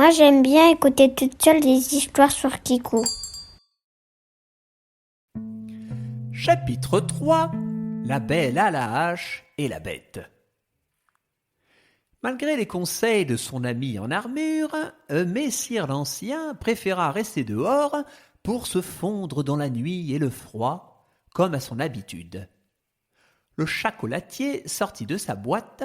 Moi, j'aime bien écouter toute seule des histoires sur Kiku. Chapitre 3. La belle à la hache et la bête. Malgré les conseils de son ami en armure, Messire l'Ancien préféra rester dehors pour se fondre dans la nuit et le froid, comme à son habitude. Le chocolatier sortit de sa boîte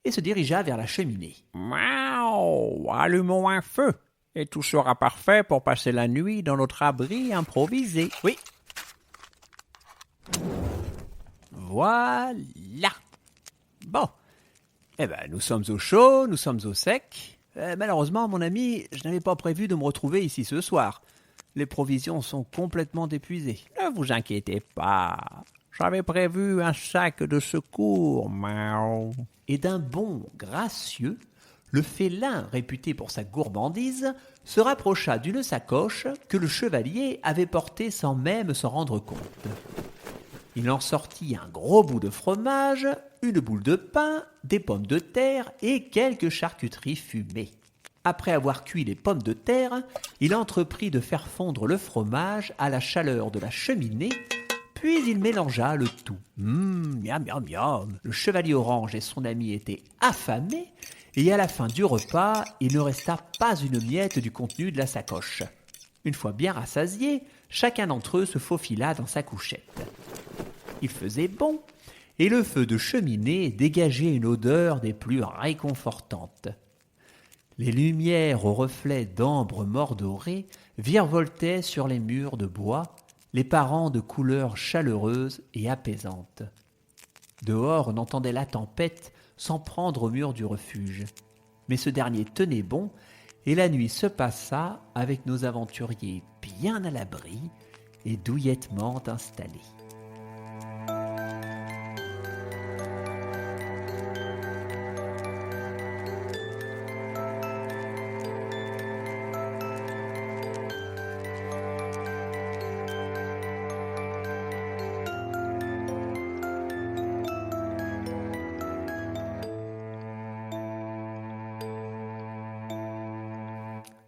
et se dirigea vers la cheminée. Miaou, allumons un feu, et tout sera parfait pour passer la nuit dans notre abri improvisé. Oui. Voilà. Bon. Nous sommes au chaud, nous sommes au sec. Malheureusement, mon ami, je n'avais pas prévu de me retrouver ici ce soir. Les provisions sont complètement épuisées. Ne vous inquiétez pas, j'avais prévu un sac de secours, miaou. Et d'un bond gracieux, le félin, réputé pour sa gourmandise, se rapprocha d'une sacoche que le chevalier avait portée sans même s'en rendre compte. Il en sortit un gros bout de fromage, une boule de pain, des pommes de terre et quelques charcuteries fumées. Après avoir cuit les pommes de terre, il entreprit de faire fondre le fromage à la chaleur de la cheminée, puis il mélangea le tout. Miam, miam, miam. Le chevalier orange et son ami étaient affamés, et à la fin du repas, il ne resta pas une miette du contenu de la sacoche. Une fois bien rassasiés, chacun d'entre eux se faufila dans sa couchette. Il faisait bon, et le feu de cheminée dégageait une odeur des plus réconfortantes. Les lumières aux reflets d'ambre mordoré virevoltaient sur les murs de bois, les parant de couleurs chaleureuses et apaisantes. Dehors, on entendait la tempête s'en prendre au mur du refuge. Mais ce dernier tenait bon, et la nuit se passa avec nos aventuriers bien à l'abri et douillettement installés.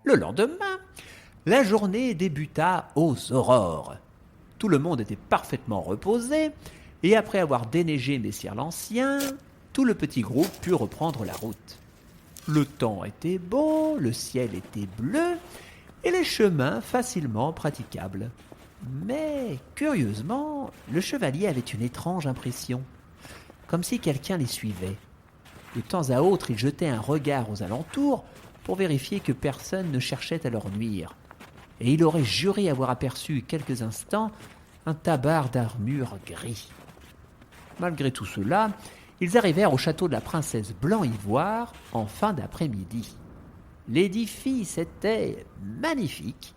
Le lendemain, la journée débuta aux aurores. Tout le monde était parfaitement reposé, et après avoir déneigé Messire l'Ancien, tout le petit groupe put reprendre la route. Le temps était beau, le ciel était bleu, et les chemins facilement praticables. Mais, curieusement, le chevalier avait une étrange impression, comme si quelqu'un les suivait. De temps à autre, il jetait un regard aux alentours pour vérifier que personne ne cherchait à leur nuire. Et il aurait juré avoir aperçu quelques instants un tabard d'armure gris. Malgré tout cela, ils arrivèrent au château de la princesse Blanc-Ivoire en fin d'après-midi. L'édifice était magnifique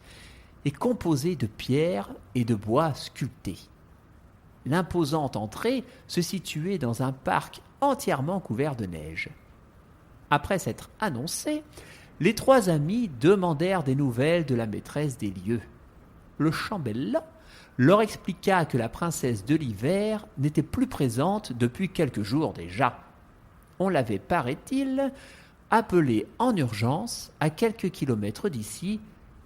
et composé de pierres et de bois sculptés. L'imposante entrée se situait dans un parc entièrement couvert de neige. Après s'être annoncés, les trois amis demandèrent des nouvelles de la maîtresse des lieux. Le chambellan leur expliqua que la princesse de l'hiver n'était plus présente depuis quelques jours déjà. On l'avait, paraît-il, appelée en urgence à quelques kilomètres d'ici,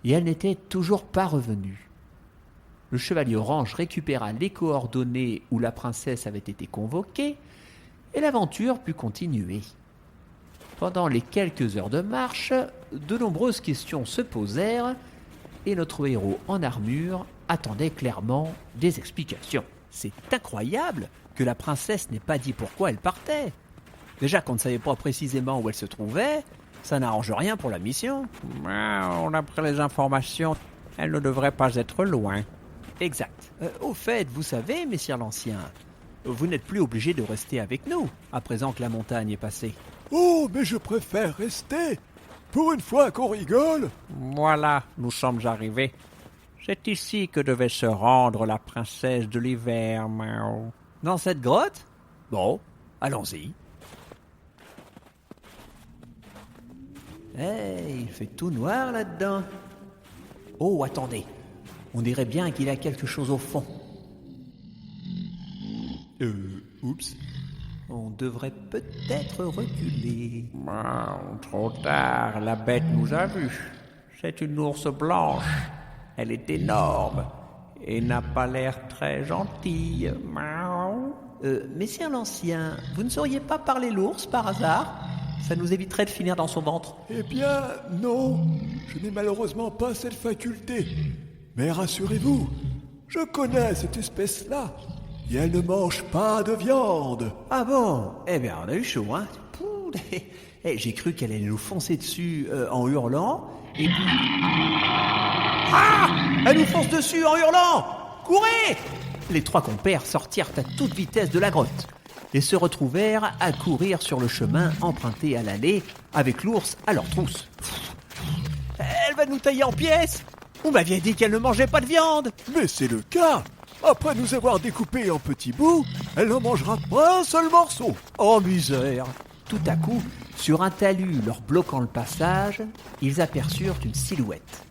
et elle n'était toujours pas revenue. Le chevalier orange récupéra les coordonnées où la princesse avait été convoquée, et l'aventure put continuer. Pendant les quelques heures de marche, de nombreuses questions se posèrent et notre héros en armure attendait clairement des explications. C'est incroyable que la princesse n'ait pas dit pourquoi elle partait. Déjà qu'on ne savait pas précisément où elle se trouvait, ça n'arrange rien pour la mission. D'après les informations, elle ne devrait pas être loin. Exact. Au fait, vous savez, Messire l'Ancien, vous n'êtes plus obligé de rester avec nous, à présent que la montagne est passée. Oh, mais je préfère rester. Pour une fois qu'on rigole. Voilà, nous sommes arrivés. C'est ici que devait se rendre la princesse de l'hiver, miaou. Dans cette grotte ? Bon, allons-y. Il fait tout noir là-dedans. Oh, attendez. On dirait bien qu'il y a quelque chose au fond. Oups. On devrait peut-être reculer. Trop tard, la bête nous a vus. C'est une ours blanche. Elle est énorme et n'a pas l'air très gentille. Messire l'Ancien, vous ne sauriez pas parler l'ours par hasard? Ça nous éviterait de finir dans son ventre. Eh bien, non, je n'ai malheureusement pas cette faculté. Mais rassurez-vous, je connais cette espèce-là, et elle ne mange pas de viande. Ah bon? Eh bien, on a eu chaud, hein? J'ai cru qu'elle allait nous foncer dessus en hurlant, et puis... Ah! Elle nous fonce dessus en hurlant! Courez! Les trois compères sortirent à toute vitesse de la grotte et se retrouvèrent à courir sur le chemin emprunté à l'allée avec l'ours à leur trousse. Elle va nous tailler en pièces! Vous m'aviez dit qu'elle ne mangeait pas de viande! Mais c'est le cas. Après nous avoir découpés en petits bouts, elle n'en mangera pas un seul morceau. Oh misère! Tout à coup, sur un talus leur bloquant le passage, ils aperçurent une silhouette.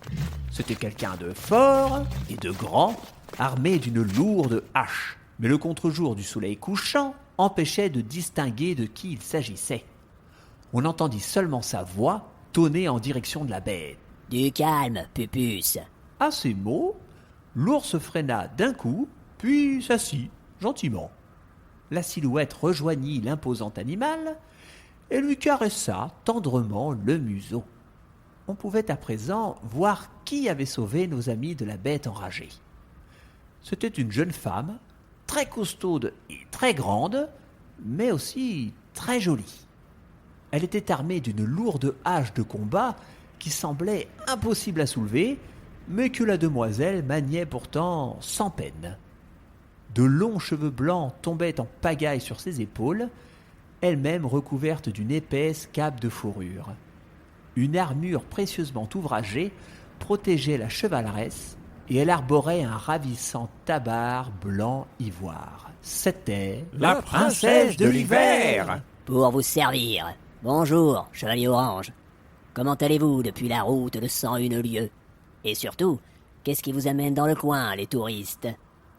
C'était quelqu'un de fort et de grand, armé d'une lourde hache. Mais le contre-jour du soleil couchant empêchait de distinguer de qui il s'agissait. On entendit seulement sa voix tonner en direction de la bête. « Du calme, Pupus. » À ces mots, l'ours freina d'un coup, puis s'assit gentiment. La silhouette rejoignit l'imposant animal et lui caressa tendrement le museau. On pouvait à présent voir qui avait sauvé nos amis de la bête enragée. C'était une jeune femme, très costaude et très grande, mais aussi très jolie. Elle était armée d'une lourde hache de combat qui semblait impossible à soulever, mais que la demoiselle maniait pourtant sans peine. De longs cheveux blancs tombaient en pagaille sur ses épaules, elle-même recouverte d'une épaisse cape de fourrure. Une armure précieusement ouvragée protégeait la chevaleresse et elle arborait un ravissant tabard blanc ivoire. C'était La princesse de l'hiver. Pour vous servir. Bonjour, chevalier orange. Comment allez-vous depuis la route de 101 lieues? Et surtout, qu'est-ce qui vous amène dans le coin, les touristes?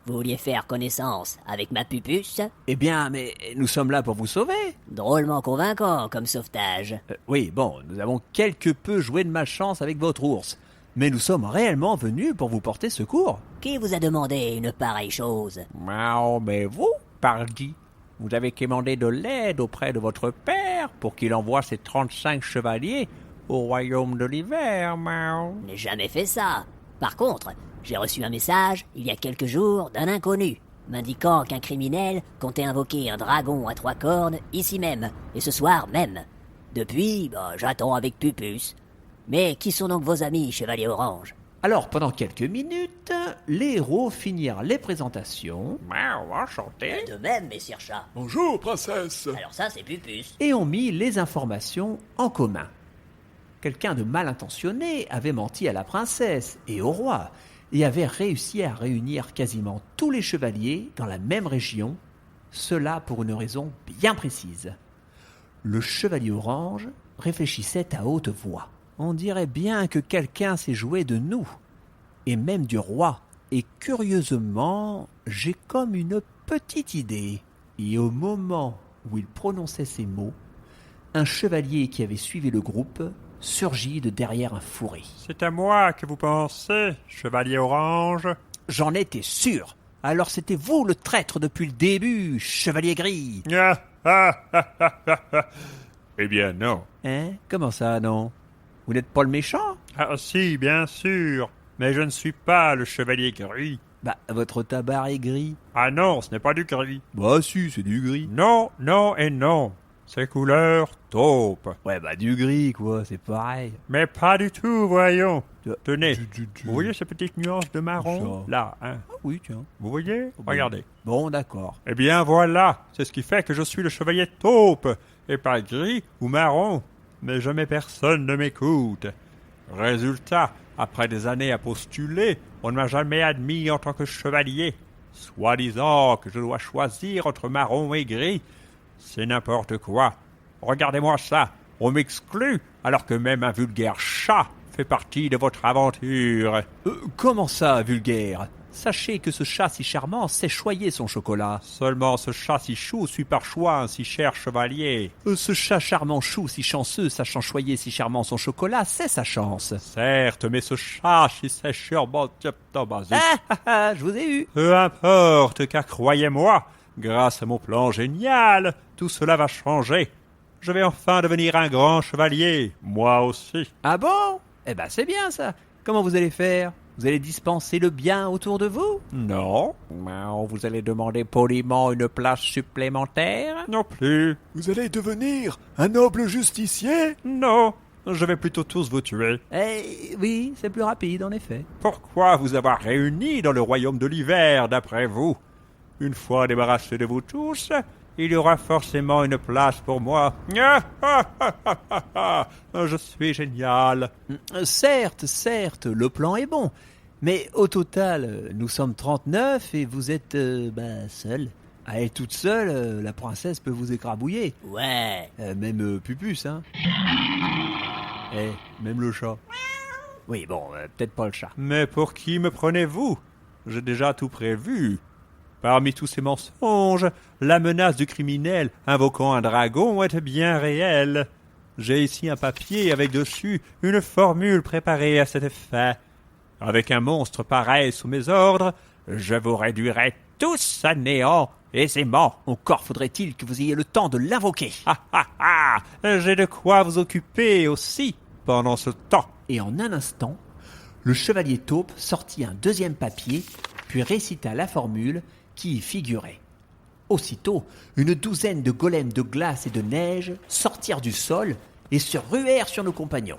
Vous vouliez faire connaissance avec ma Pupus? Eh bien, mais nous sommes là pour vous sauver. Drôlement convaincant comme sauvetage. Oui, bon, nous avons quelque peu joué de malchance avec votre ours, mais nous sommes réellement venus pour vous porter secours. Qui vous a demandé une pareille chose? Mais vous, pardi, vous avez commandé de l'aide auprès de votre père pour qu'il envoie ses 35 chevaliers au royaume de l'hiver, Je n'ai jamais fait ça. Par contre, j'ai reçu un message, il y a quelques jours, d'un inconnu, m'indiquant qu'un criminel comptait invoquer un dragon à 3 cornes, ici même, et ce soir même. Depuis, j'attends avec Pupus. Mais qui sont donc vos amis, chevalier orange? Alors, pendant quelques minutes, les héros finirent les présentations Enchanté. De même, messire chat. Bonjour, princesse. Alors ça, c'est Pupus. et ont mis les informations en commun. Quelqu'un de mal intentionné avait menti à la princesse et au roi, et avait réussi à réunir quasiment tous les chevaliers dans la même région, cela pour une raison bien précise. Le chevalier orange réfléchissait à haute voix. On dirait bien que quelqu'un s'est joué de nous, et même du roi, et curieusement, j'ai comme une petite idée. Et au moment où il prononçait ces mots, un chevalier qui avait suivi le groupe surgit de derrière un fourré. C'est à moi que vous pensez, chevalier orange. J'en étais sûr. Alors c'était vous le traître depuis le début, chevalier gris. Eh bien non. Hein? Comment ça, non? Vous n'êtes pas le méchant? Ah si, bien sûr. Mais je ne suis pas le chevalier gris. Bah, votre tabac est gris. Ah non, ce n'est pas du gris. Bah si, c'est du gris. Non, non et non. C'est couleur taupe. Ouais, bah du gris, quoi, c'est pareil. Mais pas du tout, voyons. Tenez, Du- vous voyez ces petites nuances de marron? Ça. Là, hein? Ah oui, tiens. Vous voyez? Regardez. Bon, d'accord. Eh bien voilà, c'est ce qui fait que je suis le chevalier taupe, et pas gris ou marron. Mais jamais personne ne m'écoute. Résultat, après des années à postuler, on ne m'a jamais admis en tant que chevalier. Soi-disant que je dois choisir entre marron et gris. C'est n'importe quoi. Regardez-moi ça, on m'exclut, alors que même un vulgaire chat fait partie de votre aventure. Comment ça, vulgaire? Sachez que ce chat si charmant sait choyer son chocolat. Seulement ce chat si chou suit par choix un si cher chevalier. Ce chat charmant chou si chanceux, sachant choyer si charmant son chocolat, c'est sa chance. Certes, mais ce chat si c'est sûrement basique. Je vous ai eu. Peu importe, car croyez-moi, grâce à mon plan génial, tout cela va changer. Je vais enfin devenir un grand chevalier, moi aussi. Ah bon? Eh ben c'est bien ça. Comment vous allez faire? Vous allez dispenser le bien autour de vous? Non, Vous allez demander poliment une place supplémentaire? non plus. Vous allez devenir un noble justicier? Non, je vais plutôt tous vous tuer. Eh oui, c'est plus rapide en effet. Pourquoi vous avoir réunis dans le royaume de l'hiver, d'après vous? Une fois débarrassé de vous tous, il y aura forcément une place pour moi. Je suis génial. Certes, le plan est bon. Mais au total, nous sommes 39 et vous êtes seul. À elle toute seule, la princesse peut vous écrabouiller. Ouais. Même Pupus, hein. Même le chat. Oui, bon, peut-être pas le chat. Mais pour qui me prenez-vous? J'ai déjà tout prévu. Parmi tous ces mensonges, la menace du criminel invoquant un dragon est bien réelle. J'ai ici un papier avec dessus une formule préparée à cet effet. Avec un monstre pareil sous mes ordres, je vous réduirai tous à néant aisément. Encore faudrait-il que vous ayez le temps de l'invoquer. J'ai de quoi vous occuper aussi pendant ce temps. Et en un instant, le chevalier taupe sortit un deuxième papier, puis récita la formule qui y figurait. Aussitôt, une douzaine de golems de glace et de neige sortirent du sol et se ruèrent sur nos compagnons.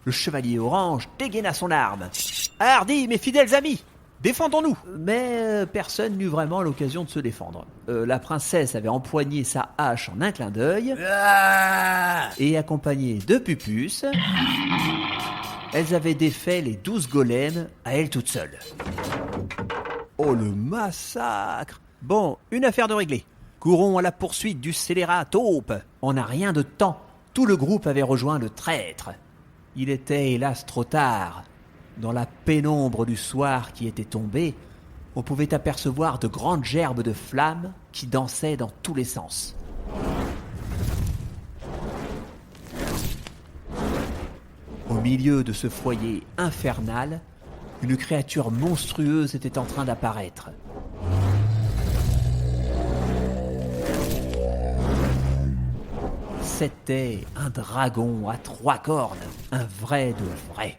Le chevalier orange dégaina son arme. « Hardi, mes fidèles amis, défendons-nous » Mais personne n'eut vraiment l'occasion de se défendre. La princesse avait empoigné sa hache en un clin d'œil et accompagnée de Pupus, elles avaient défait les 12 golems à elles toutes seules. Oh le massacre! Bon, une affaire de réglée. Courons à la poursuite du scélérat taupe. On n'a rien de temps. Tout le groupe avait rejoint le traître. Il était hélas trop tard. Dans la pénombre du soir qui était tombé, on pouvait apercevoir de grandes gerbes de flammes qui dansaient dans tous les sens. Au milieu de ce foyer infernal, une créature monstrueuse était en train d'apparaître. C'était un dragon à 3 cornes, un vrai de vrai.